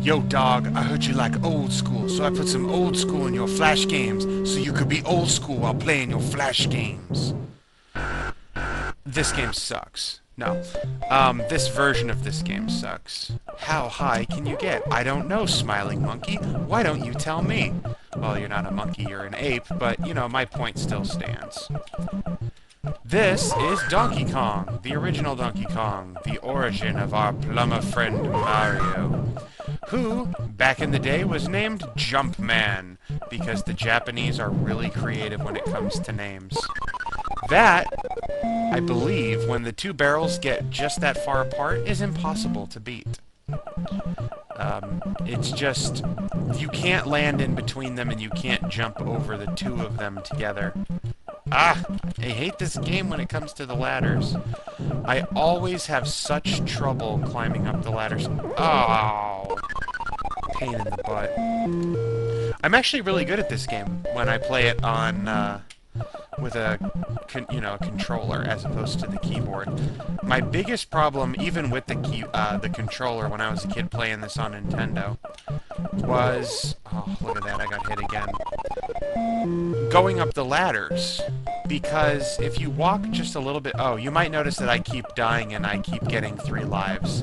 Yo, dog, I heard you like old school, so I put some old school in your Flash games so you could be old school while playing your Flash games. This game sucks. No. This version of this game sucks. How high can you get? I don't know, smiling monkey. Why don't you tell me? Well, you're not a monkey, you're an ape, but, you know, my point still stands. This is Donkey Kong, the original Donkey Kong, the origin of our plumber friend Mario, who, back in the day, was named Jumpman, because the Japanese are really creative when it comes to names. That, I believe, when the two barrels get just that far apart, is impossible to beat. It's just, you can't land in between them and you can't jump over the two of them together. Ah, I hate this game when it comes to the ladders. I always have such trouble climbing up the ladders. Oh, pain in the butt. I'm actually really good at this game when I play it on, with a controller as opposed to the keyboard. My biggest problem, even with the controller when I was a kid playing this on Nintendo, was, oh, look at that, I got hit again, going up the ladders. Because if you walk just a little bit, oh, you might notice that I keep dying and I keep getting 3 lives.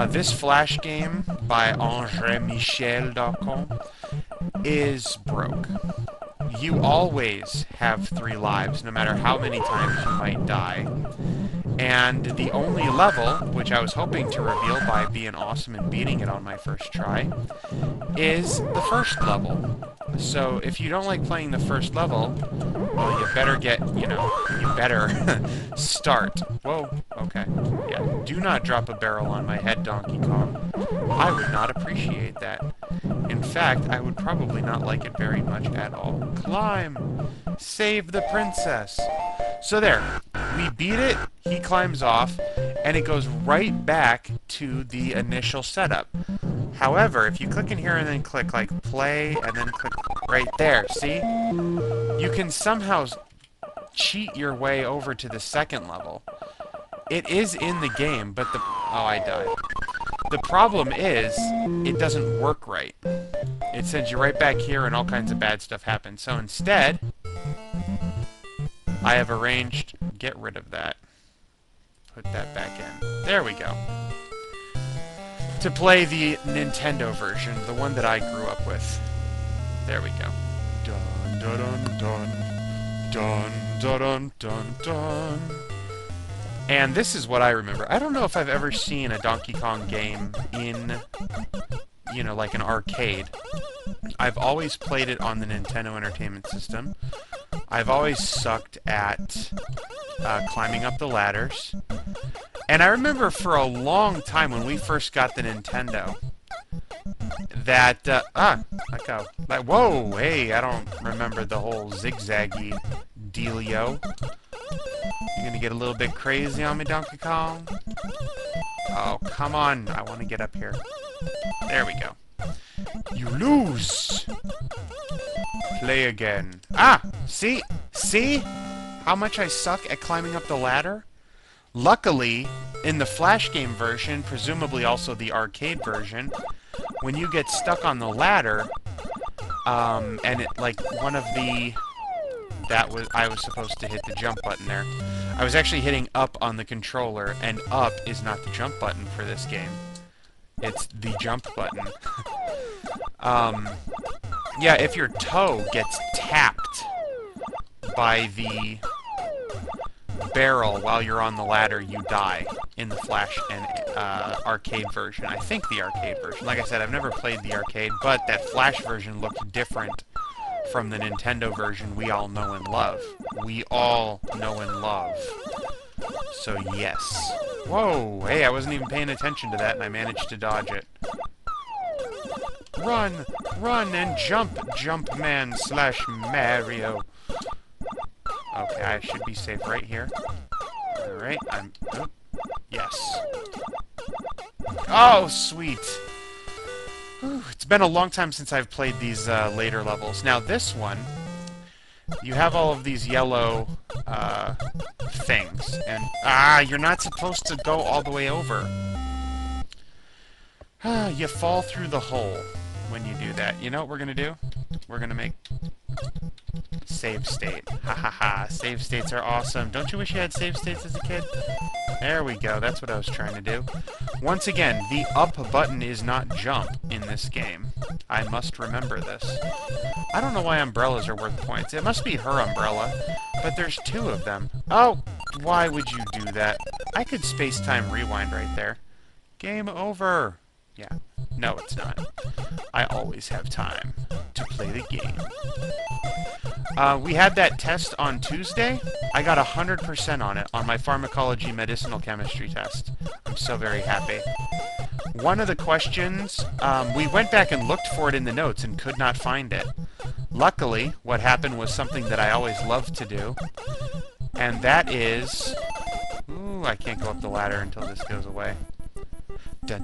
This Flash game by Michel.com is broke. You always have 3 lives, no matter how many times you might die. And the only level, which I was hoping to reveal by being awesome and beating it on my first try, is the first level. So if you don't like playing the first level, well, you better get, you better start. Whoa, okay. Yeah, do not drop a barrel on my head, Donkey Kong. I would not appreciate that. In fact, I would probably not like it very much at all. Climb! Save the princess! So there, we beat it, he climbs off, and it goes right back to the initial setup. However, if you click in here and then click, like, play, and then click right there, see? You can somehow cheat your way over to the second level. It is in the game, but the... Oh, I died. The problem is, it doesn't work right. It sends you right back here and all kinds of bad stuff happens. So instead, I have arranged... Get rid of that. Put that back in. There we go. To play the Nintendo version, the one that I grew up with. There we go. Dun dun dun dun. Dun dun dun dun dun. And this is what I remember. I don't know if I've ever seen a Donkey Kong game in, like an arcade. I've always played it on the Nintendo Entertainment System. I've always sucked at climbing up the ladders. And I remember for a long time when we first got the Nintendo, that, let go. Like, whoa, hey, I don't remember the whole zigzaggy dealio. You're gonna get a little bit crazy on me, Donkey Kong? Oh, come on. I want to get up here. There we go. You lose! Play again. Ah! See? See? How much I suck at climbing up the ladder? Luckily, in the Flash game version, presumably also the arcade version, when you get stuck on the ladder, and it, like, one of the... I was supposed to hit the jump button there. I was actually hitting up on the controller, and up is not the jump button for this game. It's the jump button. Yeah, if your toe gets tapped by the barrel while you're on the ladder, you die in the Flash and arcade version. I think the arcade version. Like I said, I've never played the arcade, but that Flash version looked different from the Nintendo version we all know and love. We all know and love. So yes. Whoa, hey, I wasn't even paying attention to that and I managed to dodge it. Run! Run and jump, Jumpman slash Mario. Okay, I should be safe right here. Alright, oh, yes. Oh, sweet! Whew, it's been a long time since I've played these later levels. Now, this one, you have all of these yellow things. And, you're not supposed to go all the way over. You fall through the hole when you do that. You know what we're gonna do? We're gonna make save state. Ha ha ha. Save states are awesome. Don't you wish you had save states as a kid? There we go. That's what I was trying to do. Once again, the up button is not jump in this game. I must remember this. I don't know why umbrellas are worth points. It must be her umbrella, but there's two of them. Oh, why would you do that? I could space-time rewind right there. Game over. Yeah. No, it's not. I always have time to play the game. We had that test on Tuesday. I got 100% on it on my pharmacology medicinal chemistry test. I'm so very happy. One of the questions, we went back and looked for it in the notes and could not find it. Luckily, what happened was something that I always love to do, and that is... Ooh, I can't go up the ladder until this goes away. I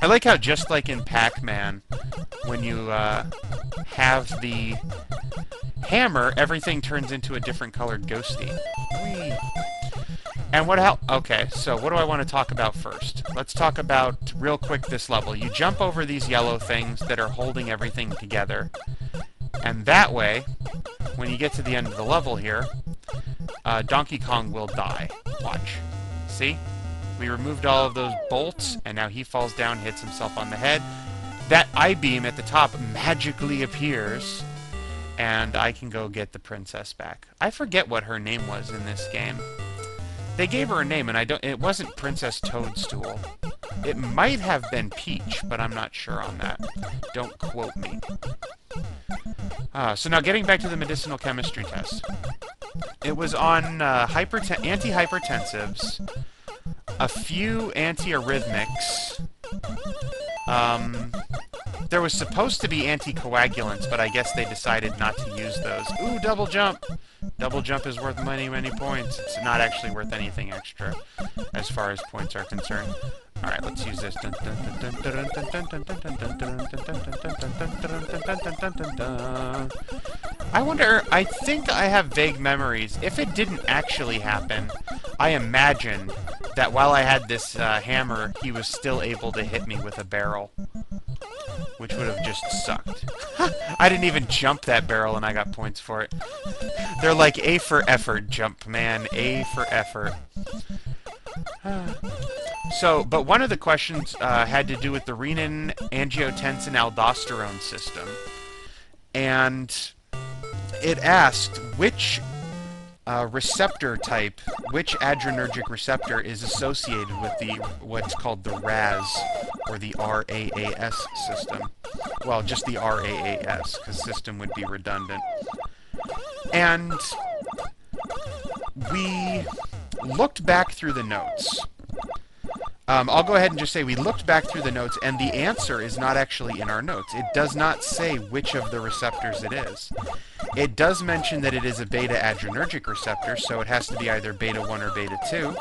like how, just like in Pac-Man, when you have the hammer, everything turns into a different colored ghosty. Whee! And okay, so what do I want to talk about first? Let's talk about, real quick, this level. You jump over these yellow things that are holding everything together. And that way, when you get to the end of the level here, Donkey Kong will die. Watch. See? We removed all of those bolts, and now he falls down, hits himself on the head. That I-beam at the top magically appears, and I can go get the princess back. I forget what her name was in this game. They gave her a name, and it wasn't Princess Toadstool. It might have been Peach, but I'm not sure on that. Don't quote me. So now getting back to the medicinal chemistry test. It was on antihypertensives, a few antiarrhythmics. There was supposed to be anticoagulants, but I guess they decided not to use those. Ooh, double jump! Double jump is worth many, many points. It's not actually worth anything extra, as far as points are concerned. Alright, let's use this. I wonder, I think I have vague memories. If it didn't actually happen, I imagine that while I had this hammer, he was still able to hit me with a barrel. Which would have just sucked. I didn't even jump that barrel and I got points for it. They're like A for effort, jump man. A for effort. But one of the questions had to do with the renin-angiotensin-aldosterone system. And it asked which receptor type, which adrenergic receptor is associated with what's called the RAS, or the RAAS system. Well, just the RAAS, because system would be redundant. And we looked back through the notes. I'll go ahead and just say we looked back through the notes, and the answer is not actually in our notes. It does not say which of the receptors it is. It does mention that it is a beta-adrenergic receptor, so it has to be either beta-1 or beta-2.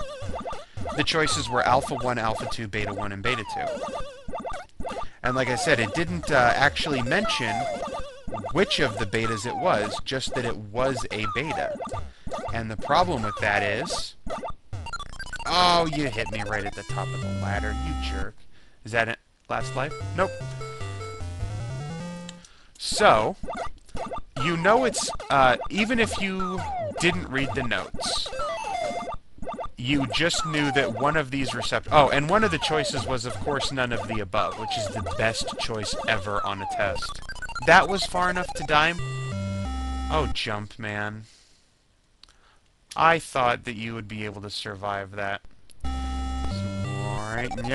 The choices were alpha-1, alpha-2, beta-1, and beta-2. And like I said, it didn't actually mention which of the betas it was, just that it was a beta. And the problem with that is... Oh, you hit me right at the top of the ladder, you jerk. Is that it? Last life? Nope. So, you know it's... even if you didn't read the notes, you just knew that one of these receptors... Oh, and one of the choices was, of course, none of the above, which is the best choice ever on a test. That was far enough to die? Oh, jump, man. I thought that you would be able to survive that. Alright, and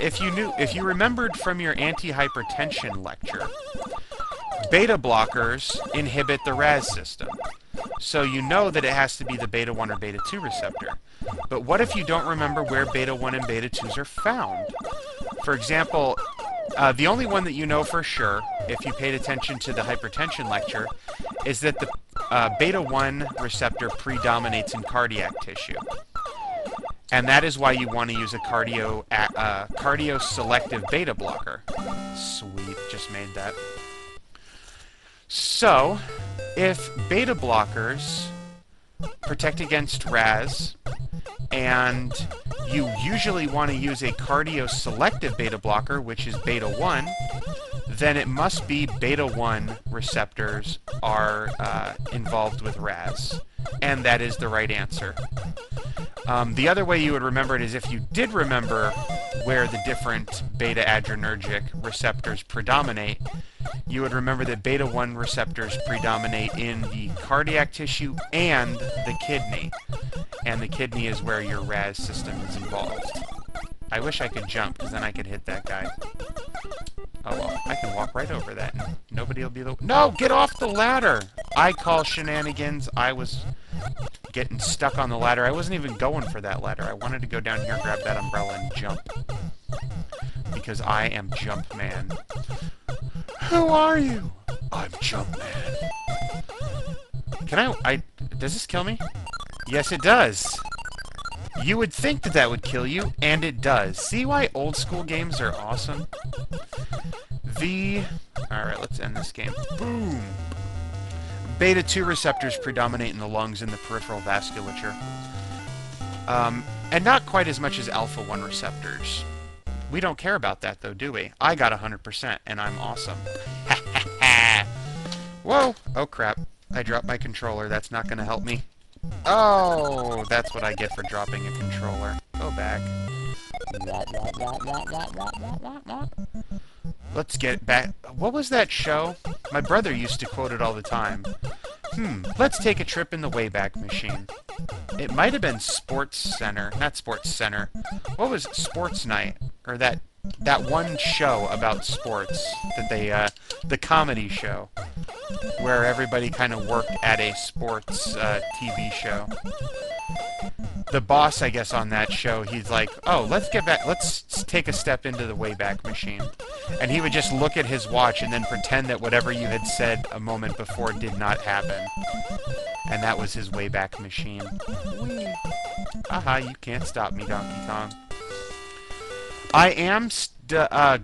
if you remembered from your antihypertension lecture, beta blockers inhibit the RAS system. So you know that it has to be the beta-1 or beta-2 receptor. But what if you don't remember where beta-1 and beta-2s are found? For example, the only one that you know for sure, if you paid attention to the hypertension lecture, is that the beta-1 receptor predominates in cardiac tissue. And that is why you want to use a cardio selective beta blocker. Sweet, just made that. So, if beta blockers protect against RAS, and you usually want to use a cardio-selective beta blocker, which is beta 1, then it must be beta 1 receptors are involved with RAS. And that is the right answer. The other way you would remember it is if you did remember where the different beta-adrenergic receptors predominate, you would remember that beta 1 receptors predominate in the cardiac tissue and the kidney. And the kidney is where your RAS system is involved. I wish I could jump, because then I could hit that guy. Oh well, I can walk right over that, and nobody will be the... No! Get off the ladder! I call shenanigans. I was getting stuck on the ladder. I wasn't even going for that ladder. I wanted to go down here, grab that umbrella, and jump. Because I am Jump Man. Who are you? I'm Jump Man. Can I... Does this kill me? Yes, it does. You would think that that would kill you, and it does. See why old school games are awesome? Alright, let's end this game. Boom! Beta 2 receptors predominate in the lungs and the peripheral vasculature. And not quite as much as alpha 1 receptors. We don't care about that, though, do we? I got 100%, and I'm awesome. Ha ha ha! Whoa! Oh, crap. I dropped my controller. That's not going to help me. Oh! That's what I get for dropping a controller. Go back. Let's get back. What was that show? My brother used to quote it all the time. Let's take a trip in the Wayback Machine. It might have been Sports Center. Not Sports Center. What was it? Sports Night? Or that one show about sports that they, the comedy show, where everybody kind of worked at a sports TV show. The boss, I guess, on that show, he's like, oh, let's take a step into the Wayback Machine. And he would just look at his watch and then pretend that whatever you had said a moment before did not happen. And that was his Wayback Machine. Whee! Aha, you can't stop me, Donkey Kong. I am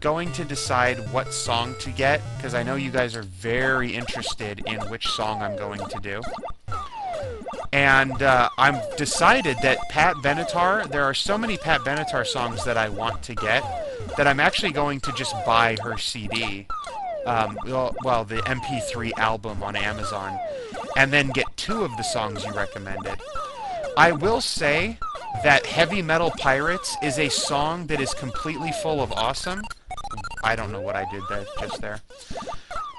going to decide what song to get, because I know you guys are very interested in which song I'm going to do. And I've decided that Pat Benatar, there are so many Pat Benatar songs that I want to get, that I'm actually going to just buy her CD, well, the MP3 album on Amazon, and then get 2 of the songs you recommended. I will say that Heavy Metal Pirates is a song that is completely full of awesome. I don't know what I did there, just there.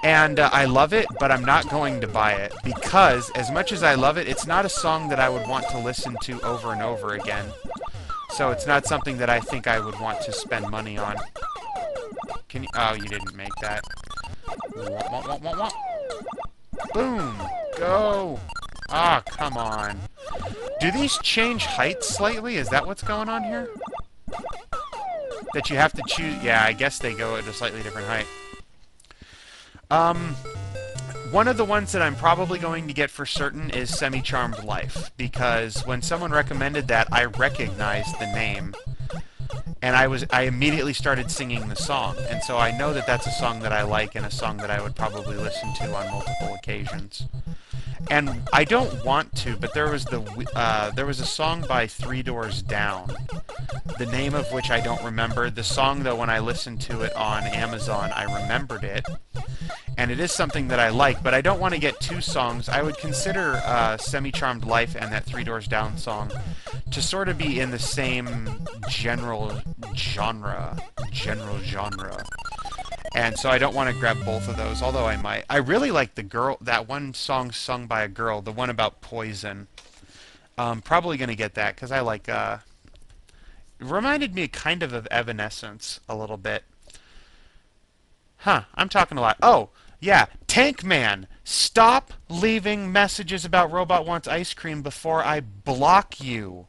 And I love it, but I'm not going to buy it, because as much as I love it, it's not a song that I would want to listen to over and over again. So it's not something that I think I would want to spend money on. Can you... Oh, you didn't make that. Boom! Go! Ah, come on. Do these change height slightly? Is that what's going on here? That you have to choose... Yeah, I guess they go at a slightly different height. One of the ones that I'm probably going to get for certain is Semi-Charmed Life, because when someone recommended that, I recognized the name, and I immediately started singing the song, and so I know that that's a song that I like and a song that I would probably listen to on multiple occasions. And I don't want to, but there was a song by Three Doors Down, the name of which I don't remember. The song, though, when I listened to it on Amazon, I remembered it. And it is something that I like, but I don't want to get 2 songs. I would consider Semi-Charmed Life and that Three Doors Down song to sort of be in the same general genre. And so I don't want to grab both of those, although I might. I really like that one song sung by a girl, the one about poison. Probably going to get that, because I like, it reminded me kind of Evanescence a little bit. Huh, I'm talking a lot. Oh, yeah, Tank Man, stop leaving messages about Robot Wants Ice Cream before I block you.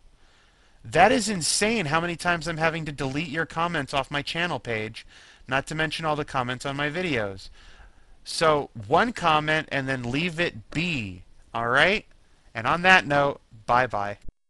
That is insane how many times I'm having to delete your comments off my channel page, not to mention all the comments on my videos. So, 1 comment and then leave it be, alright? And on that note, bye-bye.